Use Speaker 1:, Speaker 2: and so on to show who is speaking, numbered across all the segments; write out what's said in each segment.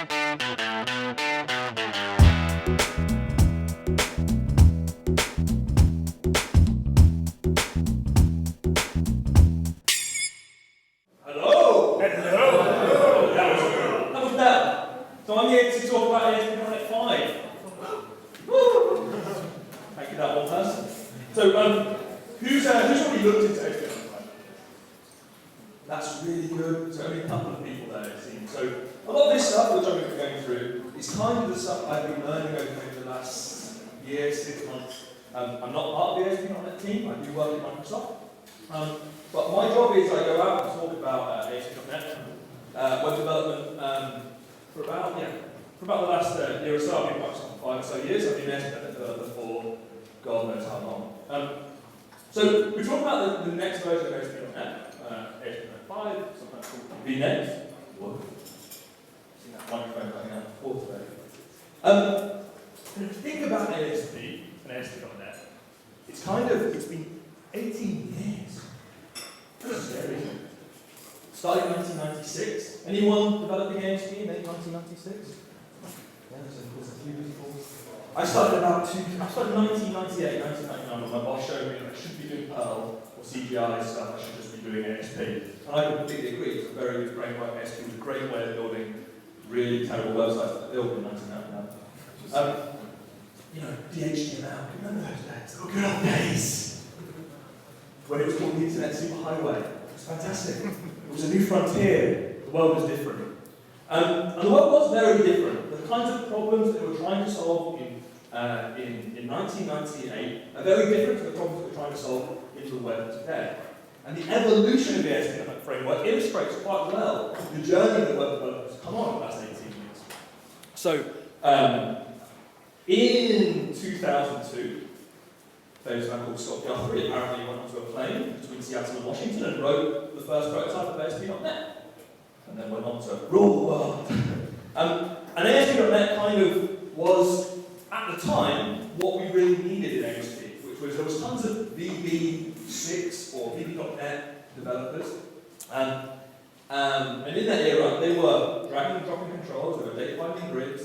Speaker 1: Hello! Hello! That was that. So I'm here to talk about ASP.NET 5. Woo! Thank you, that one person. So, who's already looked into ASP.NET 5? That's really good. So only a couple of people there, it seems. So a lot of this stuff, which I'm going to be going through, is kind of the stuff I've been learning over the last year, 6 months. I'm not part of the ASP.NET team. I do work at Microsoft. But my job is I go out and talk about ASP.NET, web development, for about the last year or so. I've been Microsoft for 5 or so years. I've been ASP.NET developer for God knows how long. So we talk about the next version of ASP.NET, ASP.NET 5, sometimes called VNet. Whoa. Seen that microphone going out before today. And if you think about ASP and ASP.NET, it's been 18 years. That's scary. Started in 1996. Anyone developing ASP in 1996? Yeah, there's a few people. I started in 1998, 1999 when my boss showed me that I shouldn't be doing Perl or CGI stuff, I should just be doing ASP. And I completely agree, it's a very good framework. ASP was a great way of building really terrible websites that built in 1999. The HTML, remember those days? Oh, good old days! When it was called the Internet Superhighway. It was fantastic. It was a new frontier. The world was different. And the world was very different. The kinds of problems that they were trying to solve in 1998 are very different to the problems that we're trying to solve in the web today. And the evolution of the ASP.NET framework illustrates quite well the journey that web developers have come on in the last 18 years. So, in 2002, a famous man called Scott Guthrie apparently went onto a plane between Seattle and Washington and wrote the first prototype of ASP.NET. And then went on to rule the world. And ASP.NET kind of was, at the time, what we really needed in ASP, which was there was tons of VB6 or VB.NET developers. And in that era, they were dragging and dropping controls, they were data binding grids.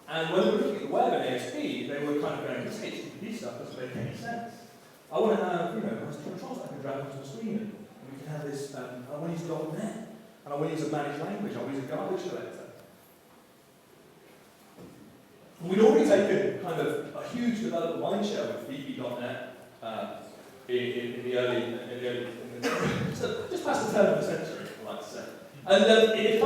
Speaker 1: And when we were looking at the web and ASP, they were kind of going, this HTTP stuff doesn't make any sense. I want to have, nice controls I can drag onto the screen, and we can have this, I want to use .NET. And I want to use a managed language, I want to use a garbage collector. And we'd already taken kind of a huge development mindshare with VB.NET in the early just past the turn of the century, I like to say. And it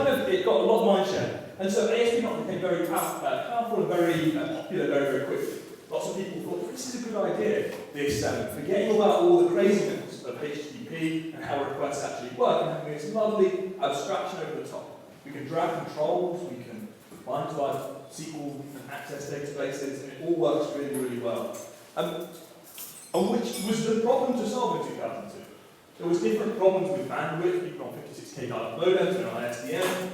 Speaker 1: got a lot of mindshare. And so ASP.NET became very powerful and very popular very, very quickly. Lots of people thought, this is a good idea, this forgetting about all the craziness of HTTP and how requests actually work, and having this lovely abstraction over the top. We can drag controls, we can bind to our SQL and access databases, and it all works really, really well. And which was the problem to solve in 2002. There was different problems with bandwidth, people on 56K modems and on ISDN.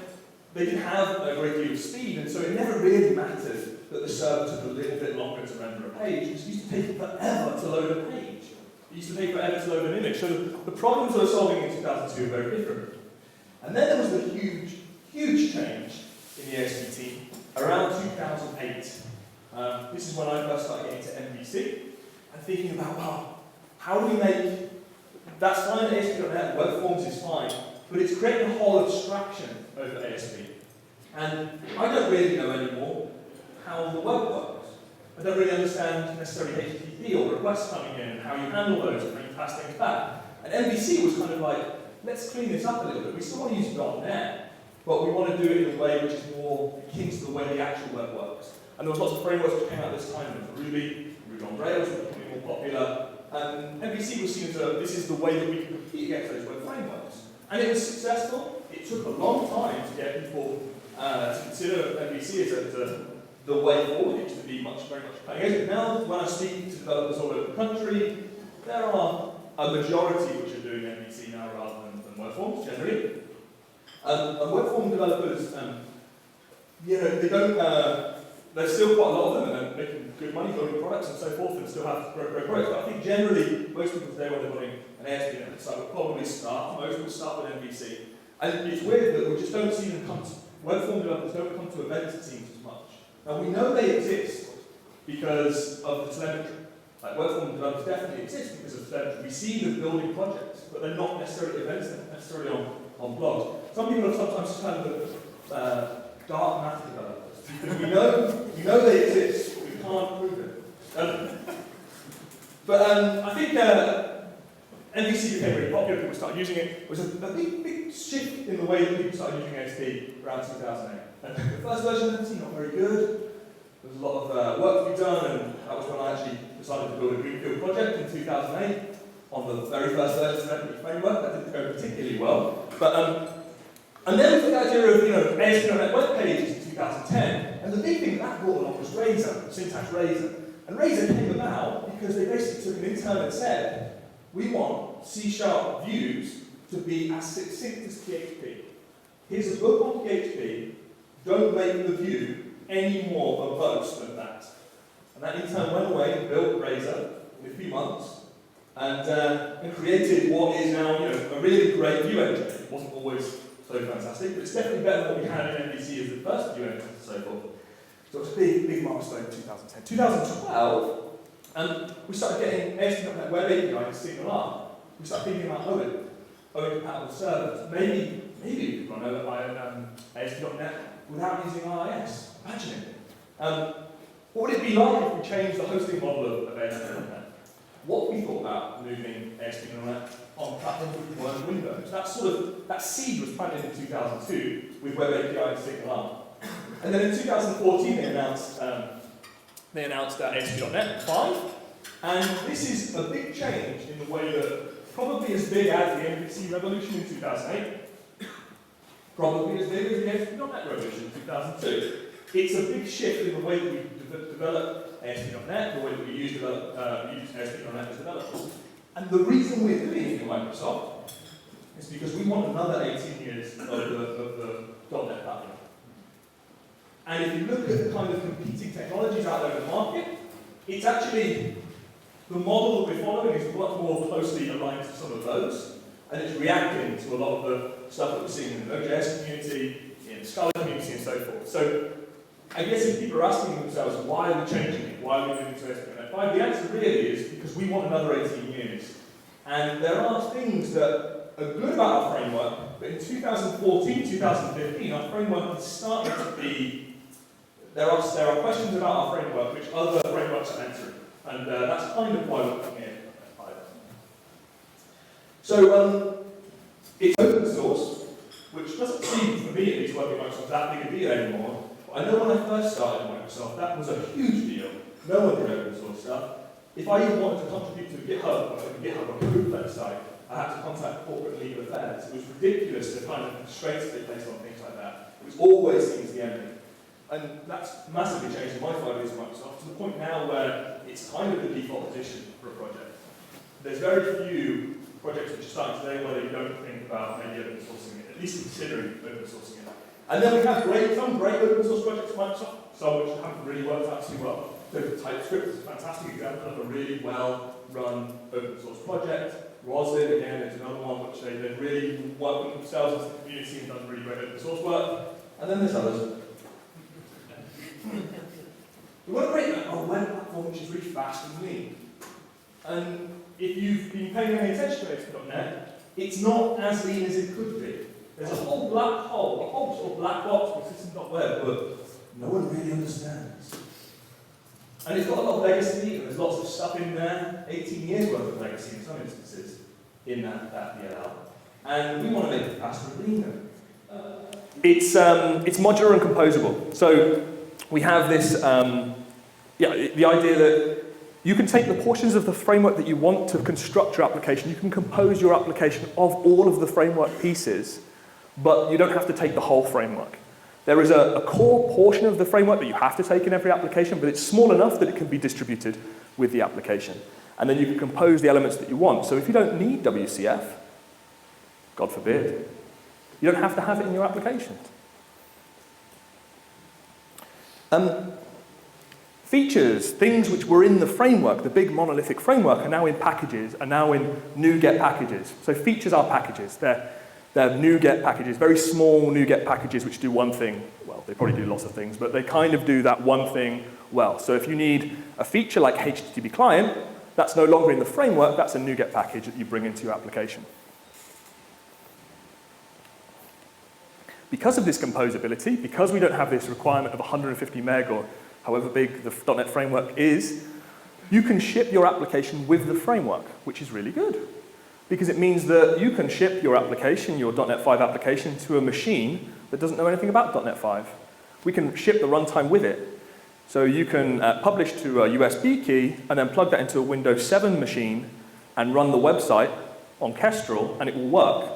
Speaker 1: They didn't have a great deal of speed, and so it never really mattered that the server took a little bit longer to render a page. It used to take forever to load a page. It used to take forever to load an image. So the problems they were solving in 2002 were very different. And then there was a huge, huge change in the ASP team around 2008. This is when I first started getting into MVC and thinking about, well, how do we make, that's fine, ASP.NET, web forms is fine, but it's creating a whole abstraction over ASP. And I don't really know anymore how the web works. I don't really understand necessarily HTTP or requests coming in and how you handle those and how you pass things back. And MVC was kind of like, let's clean this up a little bit. We still want to use .NET, but we want to do it in a way which is more akin to the way the actual web works. And there was lots of frameworks that came out this time. There was Ruby on Rails was becoming more popular. And MVC was seen as this is the way that we can compete against those web frameworks. And it was successful. It took a long time to get people to consider MVC as the way forward. It used to be very much cutting edge. But now, when I speak to developers all over the country, there are a majority which are doing MVC now rather than web forms generally. And web form developers, they don't. There's still quite a lot of them, and they're making good money building products and so forth, and still have great products. But I think generally, most people today, when they're building an ASP.NET site, will probably start. Most will start with MVC. And it's weird that we just don't see them come web form developers don't come to events, it seems, as much. Now, we know they exist because of the telemetry. Like, web form developers definitely exist because of telemetry. We see them building projects, but they're not necessarily events, they're necessarily on blogs. Some people have sometimes kind of dark matter developers, because we know they exist, but we can't prove it. I think MVC became really popular, people started using it. It was a big shift in the way that people started using ASP around 2008. And the first version of MVC, not very good. There was a lot of work to be done, and that was when I actually decided to build a greenfield project in 2008 on the very first version of the framework. That didn't go particularly well. And then we took the idea of ASP.NET web pages in 2010, and the big thing that brought along was Razor, syntax Razor. And Razor came about because they basically took an intern and said, we want C# views to be as succinct as PHP. Here's a book on PHP, don't make the view any more verbose than that. And that intern went away and built Razor in a few months, and created what is now a really great view engine. It wasn't always so fantastic, but it's definitely better than what we had in MVC as the first view engine and so forth. So it's a big milestone in 2010. 2012, we started getting ASP.NET Web API and Signal up. We started thinking about Owen compatible servers. Maybe we could run over ASP.NET without using IIS. Imagine it. What would it be like if we changed the hosting model of ASP.NET? What we thought about moving ASP.NET on platforms which weren't Windows. That seed was planted in 2002 with Web API and Signal up. And then in 2014 they announced ASP.NET 5, and this is a big change in the way that, probably as big as the MVC revolution in 2008, probably as big as the ASP.NET revolution in 2002. It's a big shift in the way that we develop ASP.NET, the way that we use ASP.NET as developers. And the reason we're doing it in Microsoft is because we want another 18 years of the .NET platform. And if you look at the kind of competing technologies out there in the market, it's actually, the model that we're following is much more closely aligned to some of those, and it's reacting to a lot of the stuff that we're seeing in the Node.js community, in the Scala community, and so forth. So I guess if people are asking themselves, why are we changing it? Why are we moving to ASP.NET 5? The answer really is because we want another 18 years. And there are things that are good about our framework, but in 2014, 2015, our framework is starting to be, there are questions about our framework which other frameworks are answering. And that's kind of why we're looking at ASP.NET 5. So it's open source, which doesn't seem, for me at least, working at Microsoft that big a deal anymore. I know when I first started at Microsoft, that was a huge deal. No one did open source stuff. If I even wanted to contribute to GitHub, or a code website, I had to contact corporate legal affairs. It was ridiculous the kind of constraints they placed on things like that. It was always seen as the enemy. And that's massively changed in my 5 years at Microsoft, to the point now where it's kind of the default position for a project. There's very few projects which are starting today where they don't think about maybe open sourcing it, at least considering open sourcing it. And then we have some great open source projects at Microsoft, some which haven't really worked out too well. So TypeScript is a fantastic example of a really well-run open source project. Roslyn, again, is another one which they've really worked with themselves as a community and done really great open source work. And then there's others. We want to create a web platform which is really fast and lean. And if you've been paying any attention to ASP.NET, it's not as lean as it could be. There's a whole black hole, a whole sort of black box with system.web, but no one really understands. And it's got a lot of legacy, and there's lots of stuff in there, 18 years worth of legacy in some instances in that DLL. And we want to make it faster and leaner. It's modular and composable. So we have this, the idea that you can take the portions of the framework that you want to construct your application. You can compose your application of all of the framework pieces, but you don't have to take the whole framework. There is a core portion of the framework that you have to take in every application, but it's small enough that it can be distributed with the application. And then you can compose the elements that you want. So if you don't need WCF, God forbid, you don't have to have it in your application. Features, things which were in the framework, the big monolithic framework, are now in packages, are now in NuGet packages. So features are packages. They're They're NuGet packages, very small NuGet packages which do one thing. Well, they probably do lots of things, but they kind of do that one thing well. So if you need a feature like HTTP client, that's no longer in the framework, that's a NuGet package that you bring into your application. Because of this composability, because we don't have this requirement of 150 meg or however big the .NET framework is, you can ship your application with the framework, which is really good. Because it means that you can ship your application, your .NET 5 application, to a machine that doesn't know anything about .NET 5. We can ship the runtime with it. So you can publish to a USB key and then plug that into a Windows 7 machine and run the website on Kestrel, and it will work.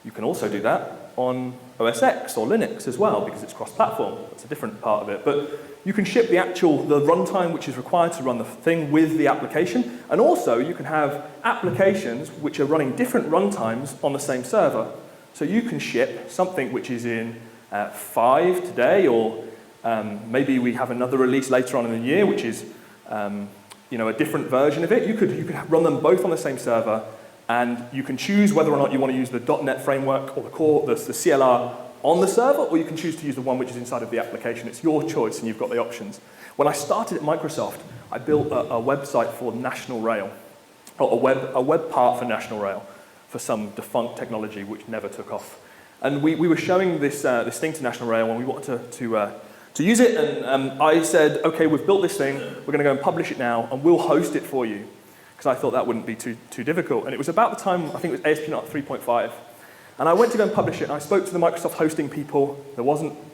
Speaker 1: You can also do that on OS X or Linux as well, because it's cross-platform. That's a different part of it. But you can ship the runtime which is required to run the thing with the application, and also you can have applications which are running different runtimes on the same server. So you can ship something which is in 5 today, or maybe we have another release later on in the year, which is a different version of it. You could run them both on the same server, and you can choose whether or not you want to use the .NET framework or the core, the CLR on the server, or you can choose to use the one which is inside of the application. It's your choice, and you've got the options. When I started at Microsoft, I built a website for National Rail, or a web part for National Rail, for some defunct technology which never took off. And we were showing this thing to National Rail when we wanted to use it, and I said, okay, we've built this thing, we're going to go and publish it now, and we'll host it for you, because I thought that wouldn't be too difficult. And it was about the time, I think it was ASP.NET 3.5, and I went to go and publish it, and I spoke to the Microsoft hosting people.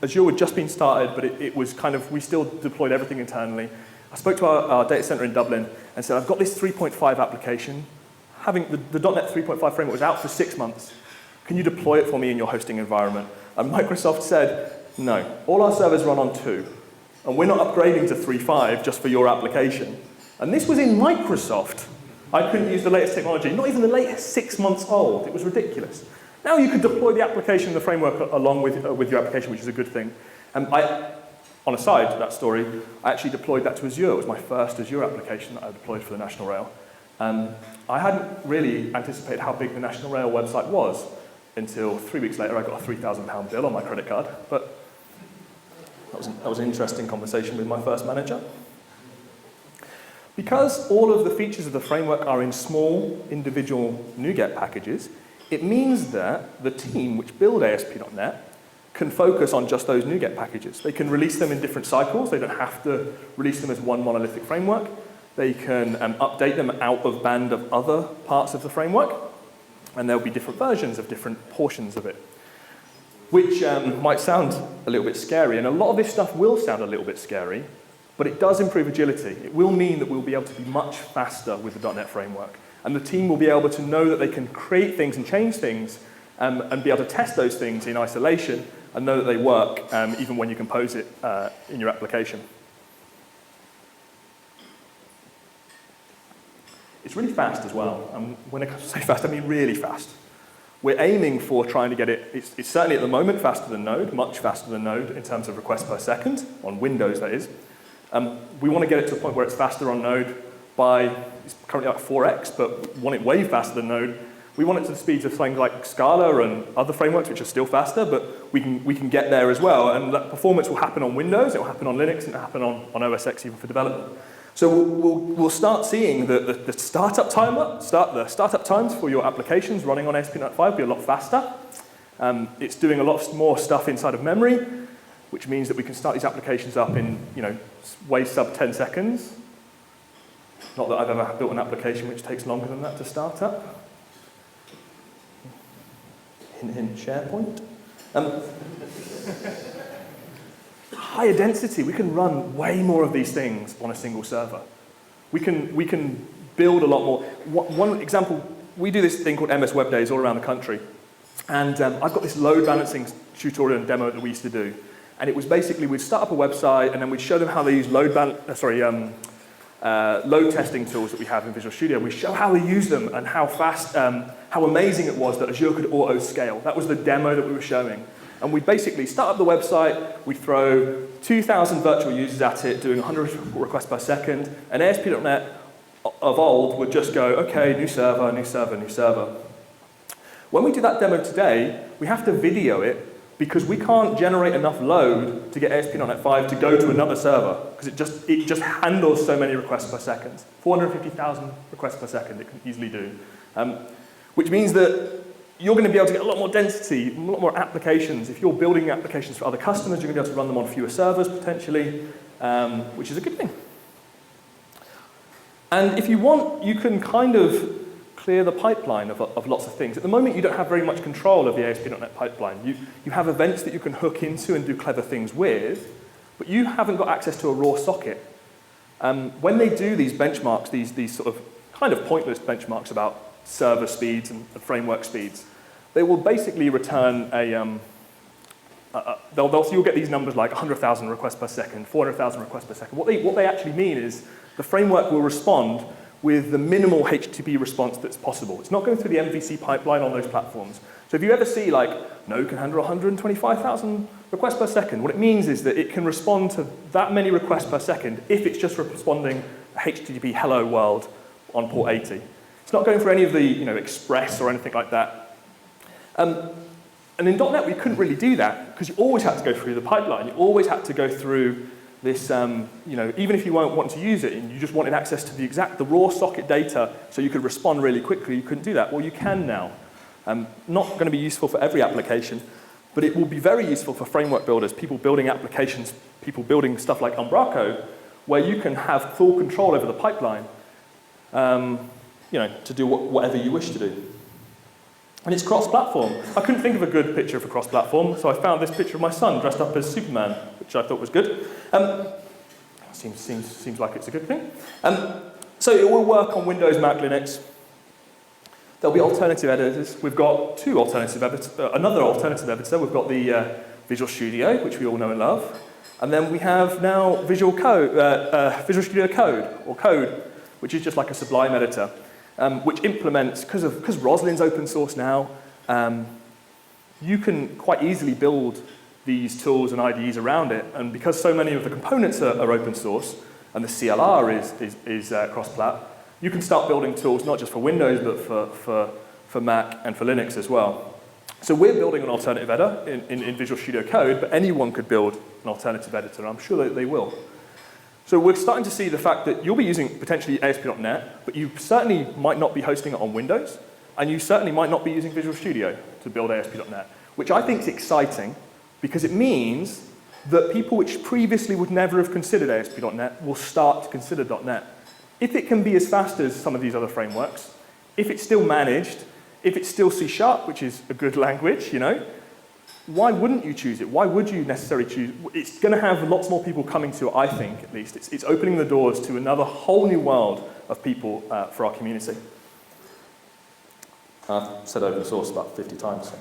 Speaker 1: Azure had just been started, but it was kind of, we still deployed everything internally. I spoke to our data center in Dublin and said, I've got this 3.5 application. Having the .NET 3.5 framework was out for 6 months. Can you deploy it for me in your hosting environment? And Microsoft said, no, all our servers run on 2, and we're not upgrading to 3.5 just for your application. And this was in Microsoft. I couldn't use the latest technology, not even the latest 6 months old. It was ridiculous. Now you could deploy the application and the framework along with your application, which is a good thing. And on a side to that story, I actually deployed that to Azure. It was my first Azure application that I deployed for the National Rail. I hadn't really anticipated how big the National Rail website was until 3 weeks later I got a £3,000 bill on my credit card. But that was an interesting conversation with my first manager. Because all of the features of the framework are in small, individual NuGet packages, it means that the team which build ASP.NET can focus on just those NuGet packages. They can release them in different cycles. They don't have to release them as one monolithic framework. They can update them out of band of other parts of the framework, and there'll be different versions of different portions of it, which might sound a little bit scary, and a lot of this stuff will sound a little bit scary, but it does improve agility. It will mean that we'll be able to be much faster with the .NET framework. And the team will be able to know that they can create things and change things and be able to test those things in isolation and know that they work even when you compose it in your application. It's really fast as well. When I say fast, I mean really fast. We're aiming for trying to get it, it's certainly at the moment faster than Node, much faster than Node in terms of requests per second, on Windows that is. We want to get it to a point where it's faster on Node by, it's currently like 4x, but we want it way faster than Node. We want it to the speeds of things like Scala and other frameworks, which are still faster, but we can get there as well. And that performance will happen on Windows, it will happen on Linux, and it will happen on OS X even for development. So we'll start seeing the startup times for your applications running on ASP.NET 5 be a lot faster. It's doing a lot more stuff inside of memory, which means that we can start these applications up in way sub 10 seconds. Not that I've ever built an application which takes longer than that to start up. Hint, hint, SharePoint. Higher density, we can run way more of these things on a single server. We can build a lot more. One example, we do this thing called MS Web Days all around the country. And I've got this load balancing tutorial and demo that we used to do. And it was basically, we'd start up a website and then we'd show them how they use load testing tools that we have in Visual Studio. We show how they use them and how fast, how amazing it was that Azure could auto-scale. That was the demo that we were showing. And we'd basically start up the website, we'd throw 2,000 virtual users at it, doing 100 requests per second, and ASP.NET of old would just go, okay, new server, new server, new server.
Speaker 2: When we do that demo today, we have to video it because we can't generate enough load to get ASP.NET 5 to go to another server, because it just handles so many requests per second. 450,000 requests per second it can easily do. Which means that you're going to be able to get a lot more density, a lot more applications. If you're building applications for other customers, you're going to be able to run them on fewer servers, potentially, which is a good thing. And if you want, you can kind of clear the pipeline of lots of things. At the moment, you don't have very much control of the ASP.NET pipeline. You have events that you can hook into and do clever things with, but you haven't got access to a raw socket. When they do these benchmarks, these sort of kind of pointless benchmarks about server speeds and framework speeds, they will basically return you'll get these numbers like 100,000 requests per second, 400,000 requests per second. What they actually mean is the framework will respond with the minimal HTTP response that's possible. It's not going through the MVC pipeline on those platforms. So if you ever see like, Node can handle 125,000 requests per second, what it means is that it can respond to that many requests per second if it's just responding HTTP hello world on port 80. It's not going for any of the express or anything like that. And in .NET, we couldn't really do that because you always had to go through the pipeline. You always had to go through this, even if you weren't wanting to use it and you just wanted access to the raw socket data so you could respond really quickly, you couldn't do that. Well, you can now. Not going to be useful for every application, but it will be very useful for framework builders, people building applications, people building stuff like Umbraco, where you can have full control over the pipeline, to do whatever you wish to do. And it's cross-platform. I couldn't think of a good picture for cross-platform, so I found this picture of my son dressed up as Superman, which I thought was good. Seems like it's a good thing. So it will work on Windows, Mac, Linux. There'll be alternative editors. We've got another alternative editor. We've got the Visual Studio, which we all know and love. And then we have now Visual Studio Code, or Code, which is just like a Sublime editor. Which implements, because Roslin's open source now, you can quite easily build these tools and IDEs around it. And because so many of the components are open source, and the CLR is cross-plat, you can start building tools not just for Windows, but for Mac and for Linux as well. So we're building an alternative editor in Visual Studio Code, but anyone could build an alternative editor, and I'm sure that they will. So we're starting to see the fact that you'll be using potentially ASP.NET, but you certainly might not be hosting it on Windows, and you certainly might not be using Visual Studio to build ASP.NET, which I think is exciting because it means that people which previously would never have considered ASP.NET will start to consider .NET. If it can be as fast as some of these other frameworks, if it's still managed, if it's still C#, which is a good language, why wouldn't you choose it? Why would you necessarily choose? It's going to have lots more people coming to it, I think, at least. It's opening the doors to another whole new world of people for our community. I've said open source about 50 times.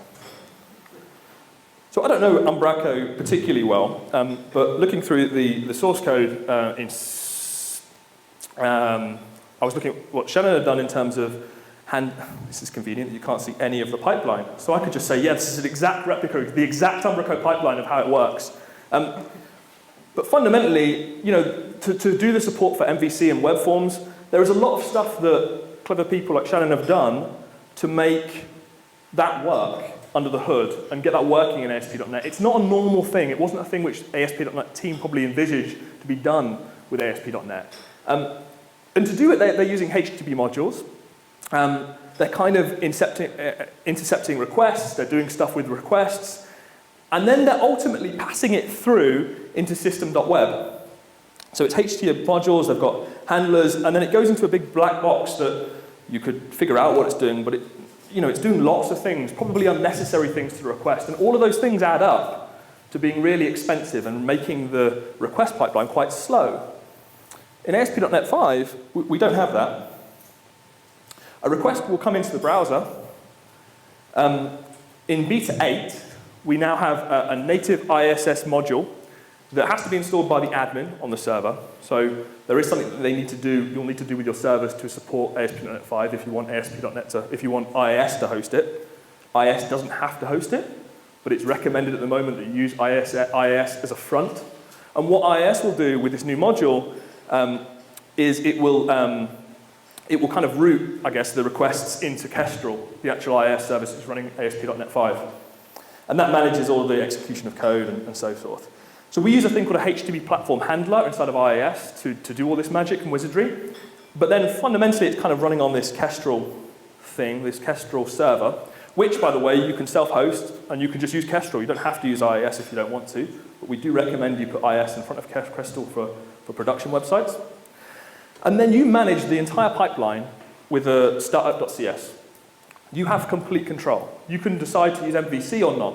Speaker 2: So I don't know Umbraco particularly well, but looking through the source code, I was looking at what Shannon had done in terms of this is convenient, you can't see any of the pipeline. So I could just say, yeah, this is an exact replica, the exact Umbraco pipeline of how it works. But fundamentally, to do the support for MVC and web forms, there is a lot of stuff that clever people like Shannon have done to make that work under the hood and get that working in ASP.NET. It's not a normal thing. It wasn't a thing which ASP.NET team probably envisaged to be done with ASP.NET. And to do it, they're using HTTP modules. They're kind of intercepting requests, they're doing stuff with requests, and then they're ultimately passing it through into system.web. So it's HTTP modules, they've got handlers, and then it goes into a big black box that you could figure out what it's doing, but it's doing lots of things, probably unnecessary things to the request, and all of those things add up to being really expensive and making the request pipeline quite slow. In ASP.NET 5, we don't have that. A request will come into the browser. In Beta 8, we now have a native ISS module that has to be installed by the admin on the server. So there is something that you'll need to do with your servers to support ASP.NET 5 if you want if you want IIS to host it. IIS doesn't have to host it, but it's recommended at the moment that you use IIS as a front. And what IIS will do with this new module is it will it will kind of route, I guess, the requests into Kestrel, the actual IIS service that's running ASP.NET 5. And that manages all of the execution of code and so forth. So we use a thing called a HTTP platform handler inside of IIS to do all this magic and wizardry. But then fundamentally, it's kind of running on this Kestrel thing, this Kestrel server, which, by the way, you can self-host, and you can just use Kestrel. You don't have to use IIS if you don't want to, but we do recommend you put IIS in front of Kestrel for production websites. And then you manage the entire pipeline with a startup.cs. You have complete control. You can decide to use MVC or not.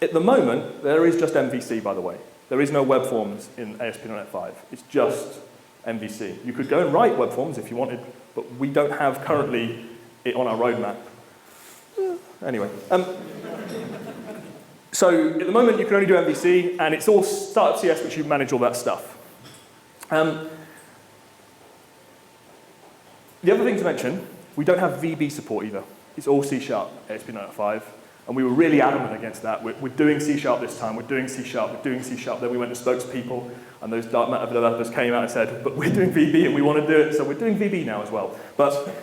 Speaker 2: At the moment, there is just MVC, by the way. There is no web forms in ASP.NET 5. It's just MVC. You could go and write web forms if you wanted, but we don't have currently it on our roadmap. Anyway. So at the moment, you can only do MVC, and it's all startup.cs, which you manage all that stuff. The other thing to mention, we don't have VB support either. It's all C#, ASP.NET 5. And we were really adamant against that. We're doing C# this time, we're doing C#, we're doing C#. Then we went to spokespeople, and those dark matter developers came out and said, but we're doing VB and we want to do it, so we're doing VB now as well. But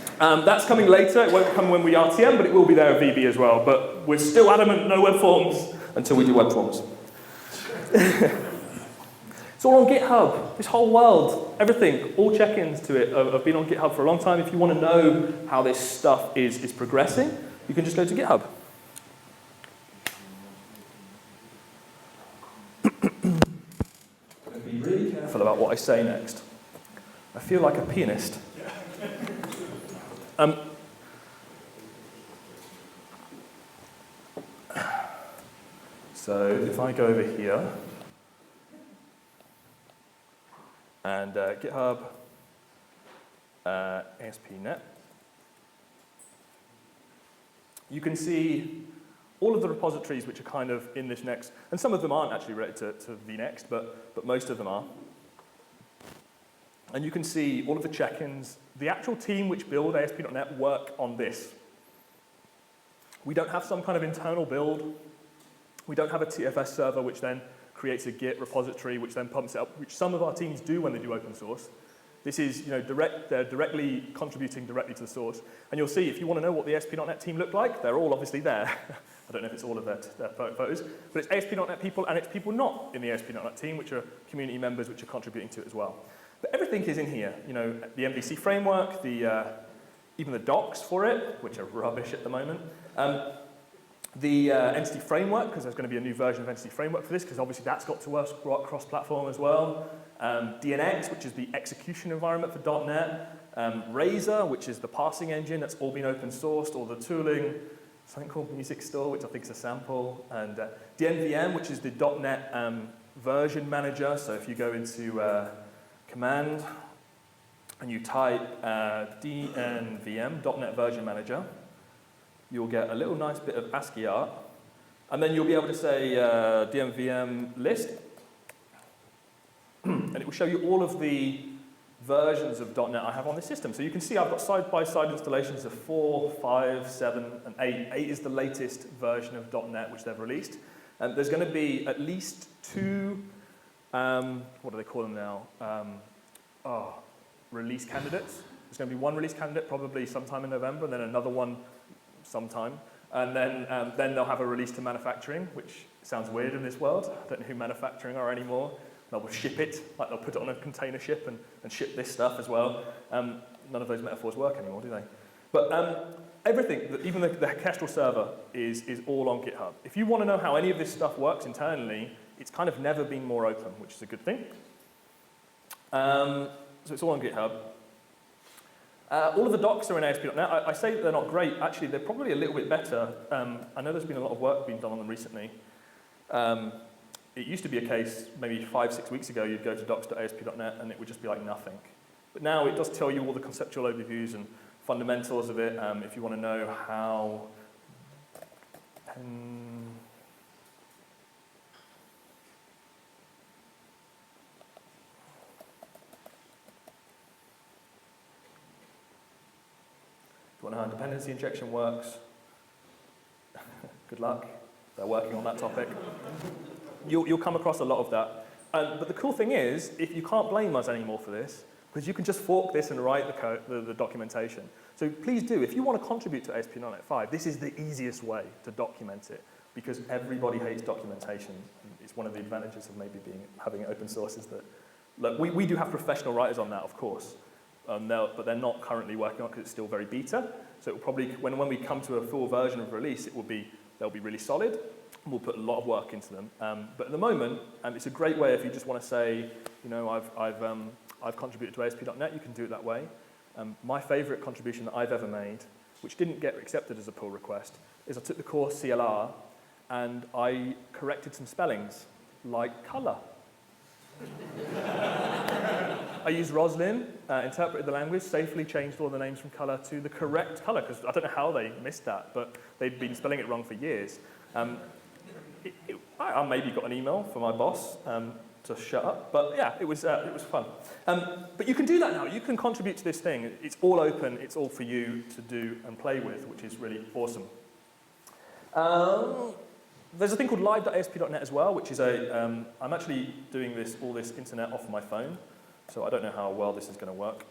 Speaker 2: that's coming later. It won't come when we RTM, but it will be there at VB as well. But we're still adamant, no web forms, until we do web forms. It's all on GitHub. This whole world, everything, all check-ins to it have been on GitHub for a long time. If you want to know how this stuff is progressing, you can just go to GitHub. Be really careful about what I say next. I feel like a pianist. So if I go over here, and GitHub, ASP.NET, you can see all of the repositories which are kind of in this next, and some of them aren't actually related to vNext, but most of them are. And you can see all of the check-ins. The actual team which build ASP.NET work on this. We don't have some kind of internal build. We don't have a TFS server which then creates a Git repository which then pumps it up, which some of our teams do when they do open source. This is, they're directly contributing directly to the source. And you'll see, if you want to know what the ASP.NET team look like, they're all obviously there. I don't know if it's all of their photos, but it's ASP.NET people, and it's people not in the ASP.NET team, which are community members which are contributing to it as well. But everything is in here. The MVC framework, even the docs for it, which are rubbish at the moment. The entity framework, because there's going to be a new version of entity framework for this, because obviously that's got to work cross-platform as well. DNX, which is the execution environment for .NET. Razor, which is the parsing engine, that's all been open sourced, all the tooling, something called Music Store, which I think is a sample, and DNVM, which is the .NET version manager. So if you go into command and you type DNVM, .NET version manager, you'll get a little nice bit of ASCII art, and then you'll be able to say DNVM list, and it will show you all of the versions of .NET I have on this system. So you can see I've got side-by-side installations of 4, 5, 7, and 8. 8 is the latest version of .NET which they've released. And there's going to be at least 2, what do they call them now? Release candidates. There's going to be 1 release candidate probably sometime in November, and then another one sometime. And then they'll have a release to manufacturing, which sounds weird in this world. I don't know who manufacturing are anymore. They'll ship it, like they'll put it on a container ship and ship this stuff as well. None of those metaphors work anymore, do they? But everything, even the Kestrel server is all on GitHub. If you want to know how any of this stuff works internally, it's kind of never been more open, which is a good thing. So it's all on GitHub. All of the docs are in ASP.NET. I say that they're not great. Actually, they're probably a little bit better. I know there's been a lot of work being done on them recently. It used to be a case, maybe 5, 6 weeks ago, you'd go to docs.asp.net and it would just be like nothing. But now it does tell you all the conceptual overviews and fundamentals of it, if you want to know how... Do you want to know how dependency injection works? Good luck. They're working on that topic. You'll come across a lot of that. But the cool thing is, if you can't blame us anymore for this, because you can just fork this and write the code, the documentation. So please do, if you want to contribute to ASP.NET 5, this is the easiest way to document it, because everybody hates documentation. It's one of the advantages of maybe having open source is that, look, we do have professional writers on that, of course, but they're not currently working on it because it's still very beta. So it will probably, when we come to a full version of release, they'll be really solid, and we'll put a lot of work into them. But at the moment, it's a great way if you just want to say, you know, I've contributed to ASP.NET, you can do it that way. My favorite contribution that I've ever made, which didn't get accepted as a pull request, is I took the course CLR and I corrected some spellings, like colour. I used Roslyn, interpreted the language, safely changed all the names from colour to the correct colour, because I don't know how they missed that, but they'd been spelling it wrong for years. I maybe got an email from my boss to shut up, but yeah, it was fun. But you can do that now. You can contribute to this thing. It's all open. It's all for you to do and play with, which is really awesome. There's a thing called live.asp.net as well, which is I'm actually doing all this internet off my phone, so I don't know how well this is going to work.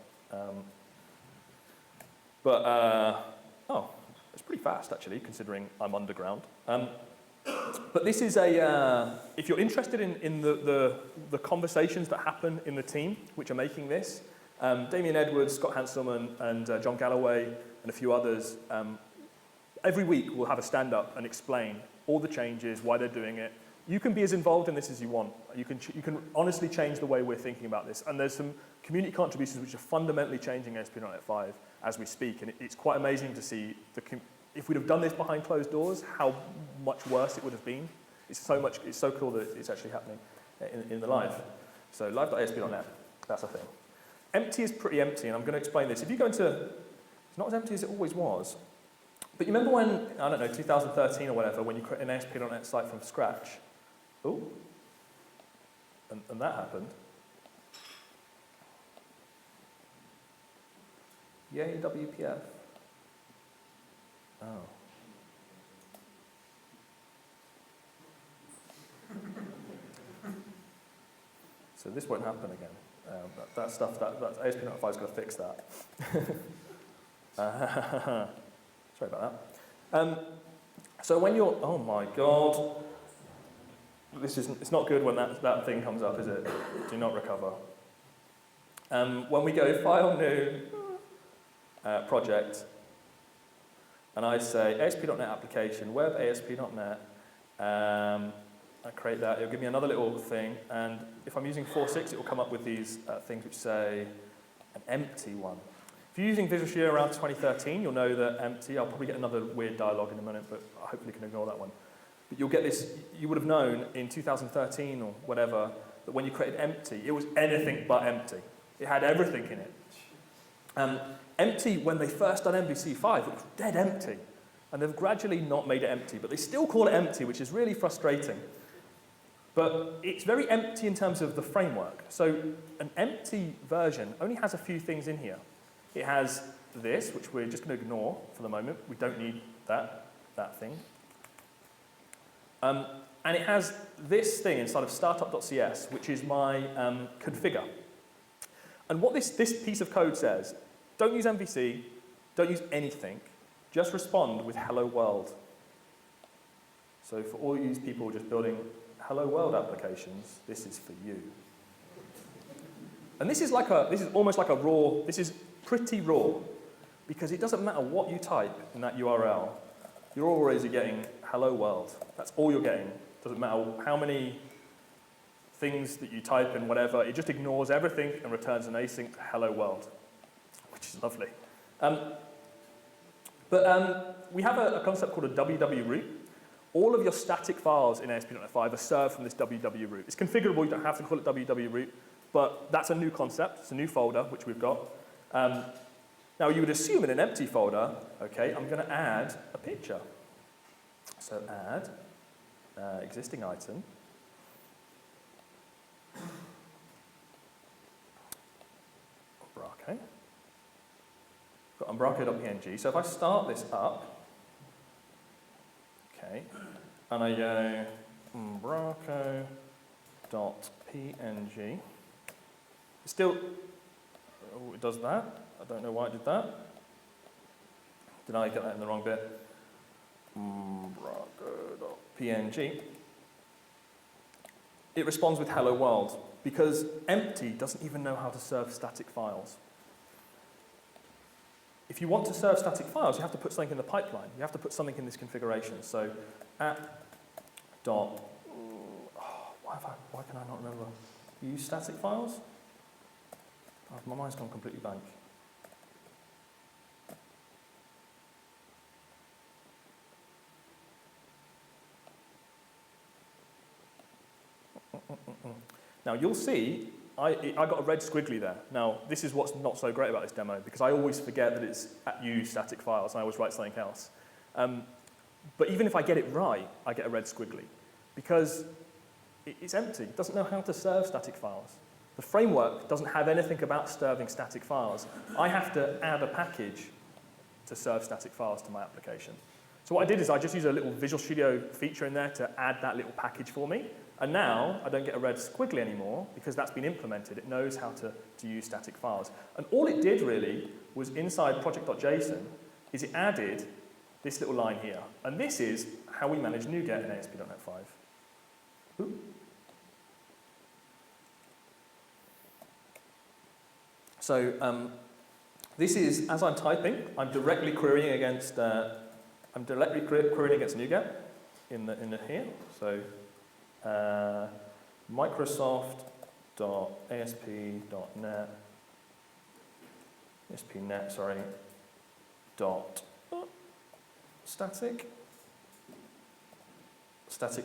Speaker 2: It's pretty fast actually, considering I'm underground. But this is if you're interested in the conversations that happen in the team which are making this, Damien Edwards, Scott Hanselman, and John Galloway, and a few others, every week we'll have a stand-up and explain all the changes, why they're doing it. You can be as involved in this as you want. You can honestly change the way we're thinking about this. And there's some community contributions which are fundamentally changing ASP.NET 5 as we speak. And it's quite amazing to see, if we'd have done this behind closed doors, how much worse it would have been. It's so cool that it's actually happening in the live. So live.asp.net, that's a thing. Empty is pretty empty, and I'm going to explain this. If you go into, it's not as empty as it always was. But you remember when, I don't know, 2013 or whatever, when you create an ASP.NET site from scratch? Oh, and that happened. Yay, WPF. Oh. So this won't happen again. That stuff, that ASP.NET 5 is going to fix that. Sorry about that. So when you're, oh my God, it's not good when that thing comes up, is it? Do not recover. When we go file new project, and I say ASP.NET application, web ASP.NET, I create that, it'll give me another little thing, and if I'm using 4.6, it will come up with these things which say an empty one. If you're using Visual Studio around 2013, you'll know that empty, I'll probably get another weird dialogue in a minute, but I hopefully can ignore that one. But you'll get this, you would have known in 2013 or whatever, that when you created empty, it was anything but empty. It had everything in it. Empty, when they first done MVC 5, it was dead empty. And they've gradually not made it empty, but they still call it empty, which is really frustrating. But it's very empty in terms of the framework. So an empty version only has a few things in here. It has this, which we're just going to ignore for the moment. We don't need that thing. And it has this thing inside of startup.cs, which is my configure. And what this piece of code says, don't use MVC, don't use anything, just respond with hello world. So for all you people just building hello world applications, this is for you. And this is almost like a raw, this is pretty raw, because it doesn't matter what you type in that URL, you're always getting hello world. That's all you're getting. Doesn't matter how many things that you type in, whatever, it just ignores everything and returns an async hello world, which is lovely. We have a concept called a WW root. All of your static files in ASP.NET 5 are served from this WW root. It's configurable, you don't have to call it WW root, but that's a new concept, it's a new folder, which we've got. Now you would assume in an empty folder, okay, I'm going to add a picture. So add existing item. Umbraco. Got umbraco.png. So if I start this up, okay, and I go umbraco.png, it's still Oh, it does that. I don't know why it did that. Did I get that in the wrong bit? Umbraco.png. It responds with hello world because empty doesn't even know how to serve static files. If you want to serve static files, you have to put something in the pipeline. You have to put something in this configuration. So at dot, why can I not remember? Use static files? Oh, my mind's gone completely blank. Now you'll see, I got a red squiggly there. Now this is what's not so great about this demo because I always forget that it's at use static files and I always write something else. But even if I get it right, I get a red squiggly because it's empty. It doesn't know how to serve static files. The framework doesn't have anything about serving static files. I have to add a package to serve static files to my application. So what I did is I just used a little Visual Studio feature in there to add that little package for me. And now I don't get a red squiggly anymore because that's been implemented. It knows how to use static files. And all it did really was inside project.json is it added this little line here. And this is how we manage NuGet in ASP.NET 5. Ooh. So this is, as I'm typing, I'm directly querying against NuGet in here. So Microsoft.asp.net ASP.NET, sorry, dot static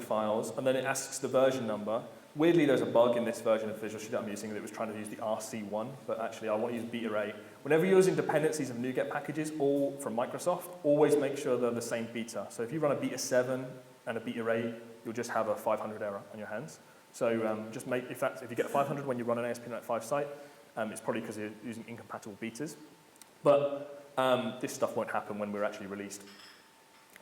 Speaker 2: files, and then it asks the version number. Weirdly, there's a bug in this version of Visual Studio I'm using that it was trying to use the RC1, but actually I want to use beta 8. Whenever you're using dependencies of NuGet packages, all from Microsoft, always make sure they're the same beta. So if you run a beta 7 and a beta 8, you'll just have a 500 error on your hands. So just make, if you get 500 when you run an ASP.NET 5 site, it's probably because you're using incompatible betas. But this stuff won't happen when we're actually released.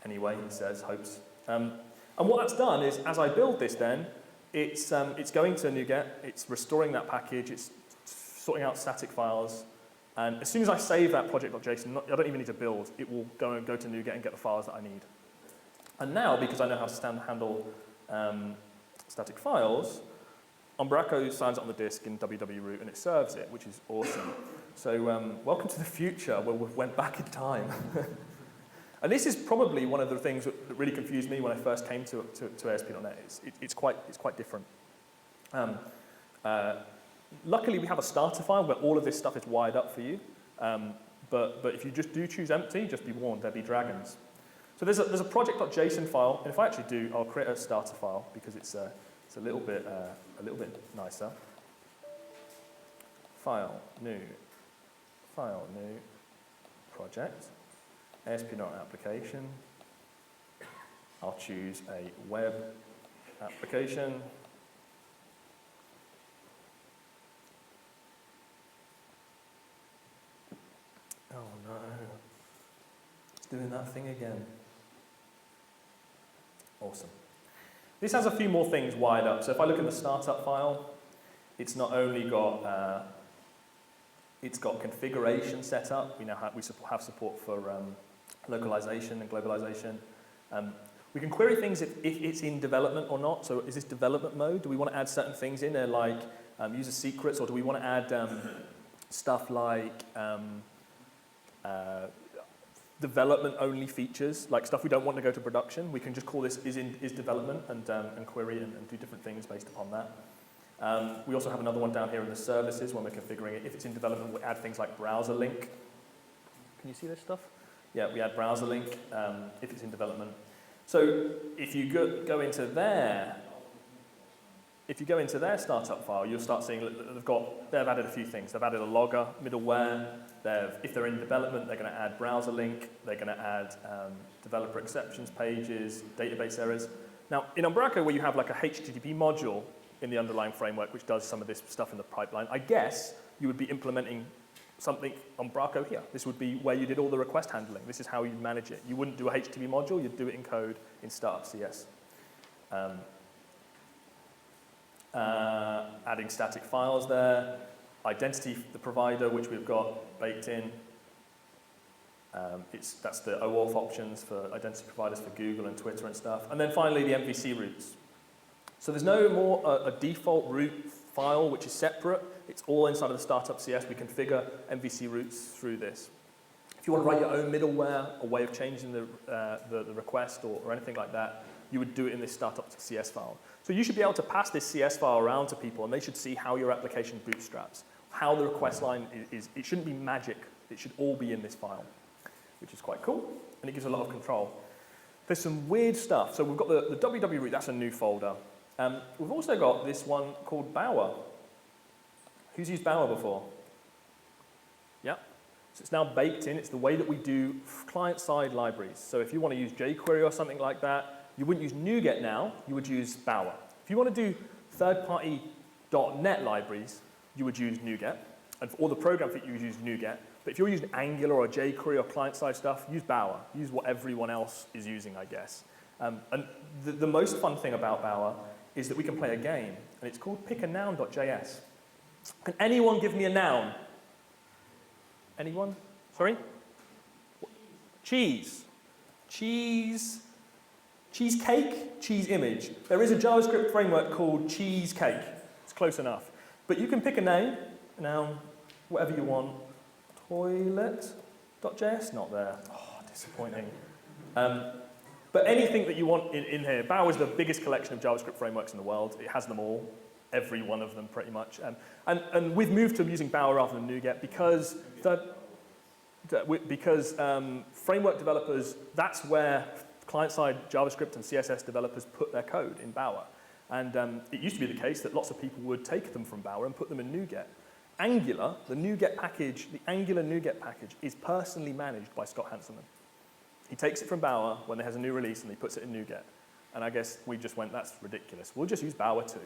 Speaker 2: Anyway, it says, hopes. And what that's done is, as I build this then, it's going to NuGet, it's restoring that package, it's sorting out static files, and as soon as I save that project.json, I don't even need to build, it will go to NuGet and get the files that I need. And now, because I know how to handle static files, Umbraco signs it on the disk in www and it serves it, which is awesome. So welcome to the future where we went back in time. And this is probably one of the things that really confused me when I first came to ASP.NET. It's quite different. Luckily, we have a starter file where all of this stuff is wired up for you. But if you just do choose empty, just be warned, there'll be dragons. So there's a project.json file, and if I actually do, I'll create a starter file because it's a little bit nicer. File new, project. ASP.NET application. I'll choose a web application. Oh no, it's doing that thing again. Awesome. This has a few more things wired up. So if I look at the startup file, it's not only got it's got configuration set up. We now have support for localization and globalization. We can query things if it's in development or not. So is this development mode? Do we want to add certain things in there like user secrets, or do we want to add stuff like development only features, like stuff we don't want to go to production? We can just call this is development and query and do different things based upon that. We also have another one down here in the services when we're configuring it. If it's in development, we add things like browser link. Can you see this stuff? Yeah, we add browser link if it's in development. So if you go into their startup file, you'll start seeing they've added a few things. They've added a logger, middleware. If they're in development, they're going to add browser link. They're going to add developer exceptions pages, database errors. Now, in Umbraco, where you have like a HTTP module in the underlying framework, which does some of this stuff in the pipeline, I guess you would be implementing something Umbraco here. This would be where you did all the request handling. This is how you manage it. You wouldn't do a HTTP module, you'd do it in code in Startup CS. Adding static files there. identity, the provider, which we've got baked in. That's the OAuth options for identity providers for Google and Twitter and stuff. And then finally, the MVC routes. So there's no more a default route file which is separate. It's all inside of the startup CS. We configure MVC routes through this. If you want to write your own middleware, a way of changing the request or anything like that, you would do it in this startup CS file. So you should be able to pass this CS file around to people, and they should see how your application bootstraps, how the request line is. It shouldn't be magic. It should all be in this file, which is quite cool, and it gives a lot of control. There's some weird stuff. So we've got the WW root, that's a new folder. We've also got this one called Bower. Who's used Bower before? Yeah. So it's now baked in. It's the way that we do client-side libraries. So if you want to use jQuery or something like that, you wouldn't use NuGet now, you would use Bower. If you want to do third-party .NET libraries, you would use NuGet. And for all the programs that you would use NuGet. But if you're using Angular or jQuery or client-side stuff, use Bower. Use what everyone else is using, I guess. And the most fun thing about Bower is that we can play a game, and it's called pickanoun.js. Can anyone give me a noun? Anyone? Sorry? Cheese. Cheese. Cheesecake? Cheese image. There is a JavaScript framework called Cheesecake. It's close enough. But you can pick a name, a noun, whatever you want. Toilet.js? Not there. Oh, disappointing. But anything that you want in here. Bower is the biggest collection of JavaScript frameworks in the world. It has them all. Every one of them, pretty much. And we've moved to using Bower rather than NuGet because framework developers, that's where client-side JavaScript and CSS developers put their code in Bower. And it used to be the case that lots of people would take them from Bower and put them in NuGet. Angular, the NuGet package, the Angular NuGet package is personally managed by Scott Hanselman. He takes it from Bower when there has a new release and he puts it in NuGet. And I guess we just went, that's ridiculous. We'll just use Bower too.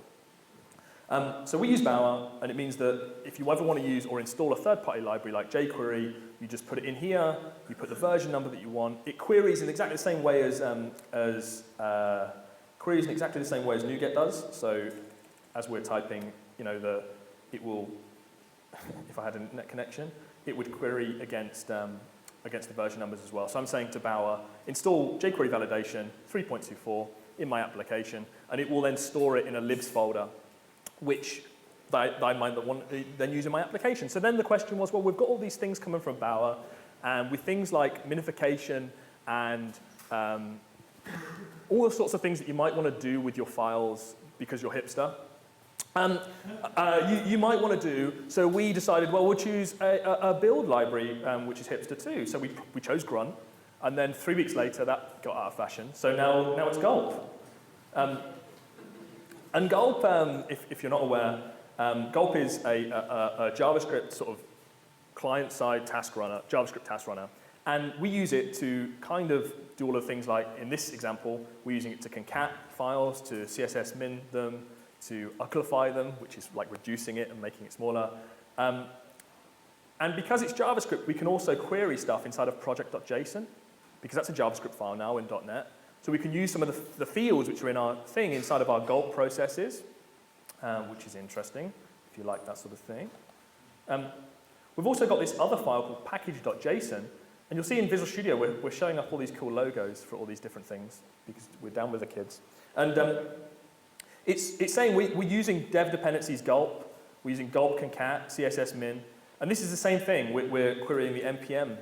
Speaker 2: So we use Bower, and it means that if you ever want to use or install a third-party library like jQuery, you just put it in here, you put the version number that you want. It queries in exactly the same way as NuGet does. So as we're typing, it will, if I had a net connection, it would query against the version numbers as well. So I'm saying to Bower, install jQuery validation 3.24 in my application, and it will then store it in a libs folder, which I might want to then use in my application. So then the question was, well, we've got all these things coming from Bower, and with things like minification and all the sorts of things that you might want to do with your files because you're hipster. You might want to do, so we decided, well, we'll choose a build library, which is hipster too. So we chose Grunt, and then 3 weeks later, that got out of fashion. So now it's Gulp. And Gulp, if you're not aware, Gulp is a JavaScript sort of client-side task runner, JavaScript task runner. And we use it to kind of do all the things like, in this example, we're using it to concat files, to CSS min them, to ucklify them, which is like reducing it and making it smaller. And because it's JavaScript, we can also query stuff inside of project.json, because that's a JavaScript file now in .NET. So we can use some of the fields which are in our thing inside of our Gulp processes, which is interesting, if you like that sort of thing. We've also got this other file called package.json, and you'll see in Visual Studio we're showing up all these cool logos for all these different things, because we're down with the kids. And it's saying we're using dev dependencies Gulp, we're using Gulp concat, CSS min, and this is the same thing. We're querying the npm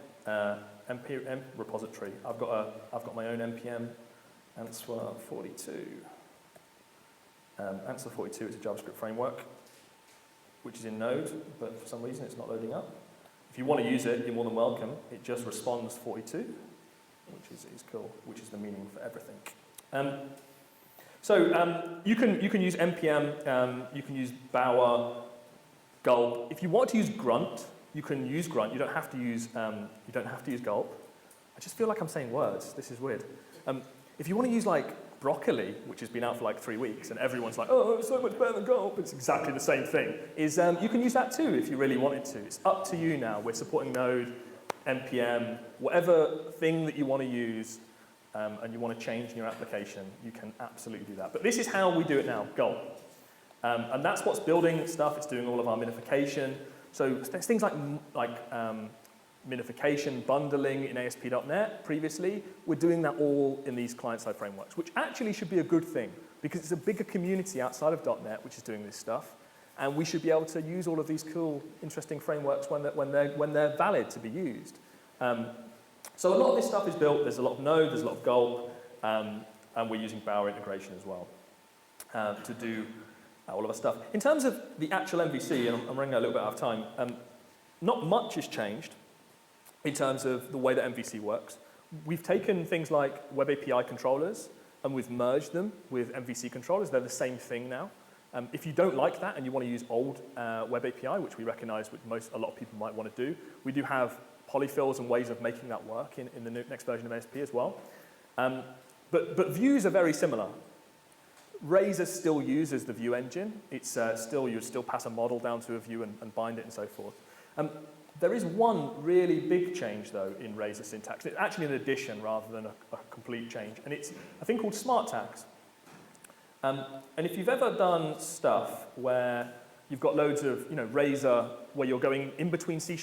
Speaker 2: repository. I've got my own npm Answer 42. Answer 42 is a JavaScript framework, which is in Node, but for some reason it's not loading up. If you want to use it, you're more than welcome. It just responds 42, which is cool, which is the meaning for everything. So you can use npm, you can use Bower, Gulp. If you want to use Grunt, you can use Grunt. You don't have to use Gulp. I just feel like I'm saying words. This is weird. If you want to use like Broccoli, which has been out for like 3 weeks, and everyone's like, oh, it's so much better than Gulp, it's exactly the same thing, you can use that too if you really wanted to. It's up to you now. We're supporting Node, npm, whatever thing that you want to use, and you want to change in your application, you can absolutely do that. But this is how we do it now, Gulp. And that's what's building stuff. It's doing all of our minification. So there's things like minification, bundling in ASP.NET previously. We're doing that all in these client-side frameworks, which actually should be a good thing because it's a bigger community outside of .NET which is doing this stuff. And we should be able to use all of these cool, interesting frameworks when they're valid to be used. So a lot of this stuff is built. There's a lot of Node, there's a lot of Gulp, and we're using Bower integration as well to do all of our stuff. In terms of the actual MVC, and I'm running a little bit out of time, not much has changed in terms of the way that MVC works. We've taken things like Web API controllers and we've merged them with MVC controllers. They're the same thing now. If you don't like that and you want to use old Web API, which we recognize a lot of people might want to do, we do have polyfills and ways of making that work in the next version of ASP as well. But views are very similar. Razor still uses the view engine. It's you still pass a model down to a view and bind it and so forth. There is one really big change, though, in Razor syntax. It's actually an addition rather than a complete change, and it's a thing called smart tags. And if you've ever done stuff where you've got loads of, Razor, where you're going in between C#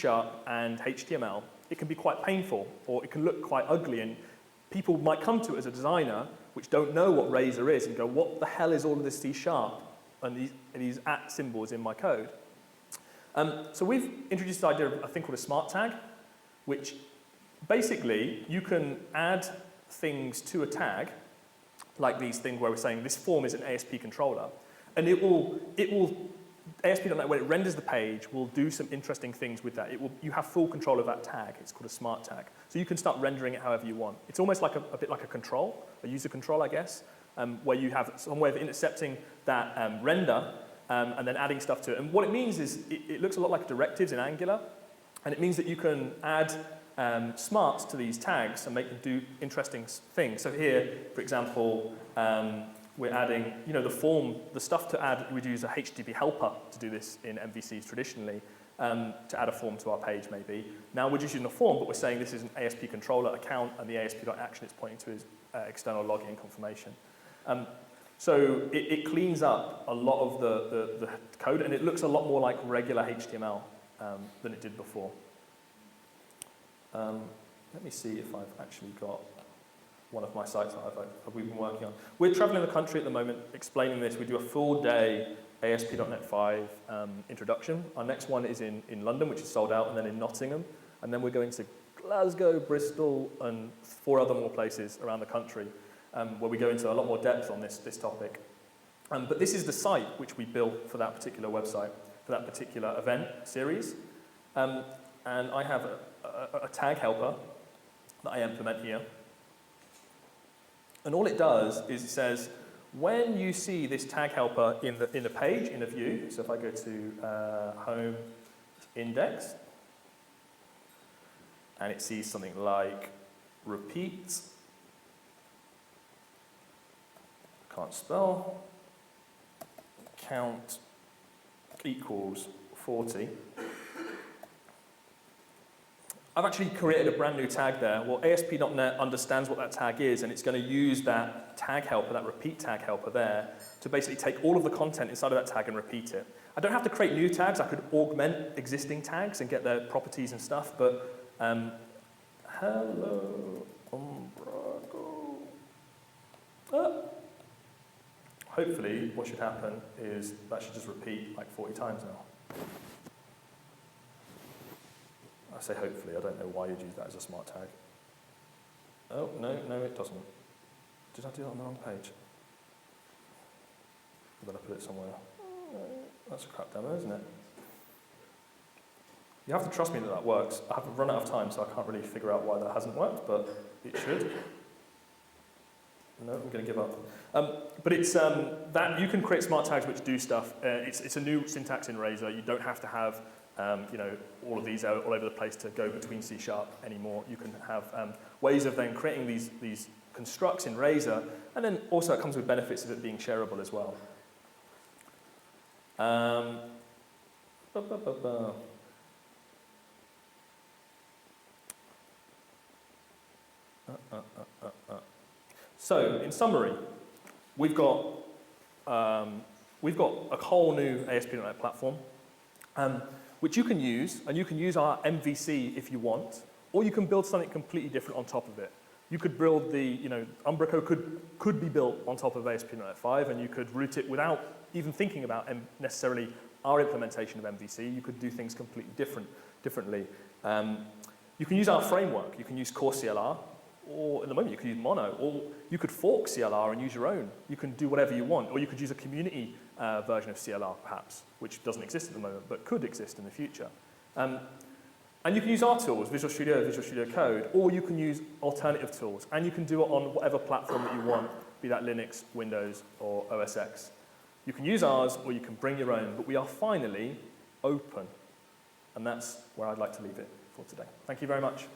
Speaker 2: and HTML, it can be quite painful, or it can look quite ugly, and people might come to it as a designer, which don't know what Razor is, and go, what the hell is all of this C# and these @ symbols in my code? So we've introduced the idea of a thing called a smart tag, which basically you can add things to a tag, like these things where we're saying this form is an ASP controller, and it will ASP.NET, when it renders the page, will do some interesting things with that. You have full control of that tag. It's called a smart tag. So you can start rendering it however you want. It's almost like a bit like a control, a user control, I guess, where you have some way of intercepting that render and then adding stuff to it. And what it means is it looks a lot like directives in Angular, and it means that you can add smarts to these tags and make them do interesting things. So here, for example, we're adding, the stuff to add, we'd use a HTTP helper to do this in MVCs traditionally, to add a form to our page maybe. Now we're just using a form, but we're saying this is an ASP controller account, and the ASP.action it's pointing to is external login confirmation. So it cleans up a lot of the code, and it looks a lot more like regular HTML than it did before. Let me see if I've actually got one of my sites that we've been working on. We're traveling the country at the moment explaining this. We do a full day ASP.NET 5 introduction. Our next one is in London, which is sold out, and then in Nottingham. And then we're going to Glasgow, Bristol, and 4 other more places around the country where we go into a lot more depth on this topic. But this is the site which we built for that particular website, for that particular event series. And I have a tag helper that I implement here. And all it does is it says, when you see this tag helper in the page, in a view, so if I go to home index, and it sees something like repeat, can't spell, count equals 40. I've actually created a brand new tag there. Well, ASP.NET understands what that tag is, and it's going to use that tag helper, that repeat tag helper there, to basically take all of the content inside of that tag and repeat it. I don't have to create new tags. I could augment existing tags and get their properties and stuff, but hello, Umbraco. Hopefully, what should happen is that should just repeat like 40 times now. I say hopefully, I don't know why you'd use that as a smart tag. Oh, no, it doesn't. Did I do that on the wrong page? I'm going to put it somewhere. That's a crap demo, isn't it? You have to trust me that works. I have run out of time, so I can't really figure out why that hasn't worked, but it should. No, I'm going to give up. But it's that you can create smart tags which do stuff. It's a new syntax in Razor. You don't have to have all of these all over the place to go between C# anymore. You can have ways of then creating these constructs in Razor, and then also it comes with benefits of it being shareable as well. So, in summary, we've got we've got a whole new ASP.NET platform, which you can use, and you can use our MVC if you want, or you can build something completely different on top of it. You could build Umbraco could be built on top of ASP.NET 5, and you could root it without even thinking about necessarily our implementation of MVC. You could do things completely differently. You can use our framework. You can use core CLR, or at the moment you could use Mono, or you could fork CLR and use your own. You can do whatever you want, or you could use a community version of CLR perhaps, which doesn't exist at the moment, but could exist in the future. And you can use our tools, Visual Studio, Visual Studio Code, or you can use alternative tools, and you can do it on whatever platform that you want, be that Linux, Windows, or OS X. You can use ours, or you can bring your own, but we are finally open. And that's where I'd like to leave it for today. Thank you very much.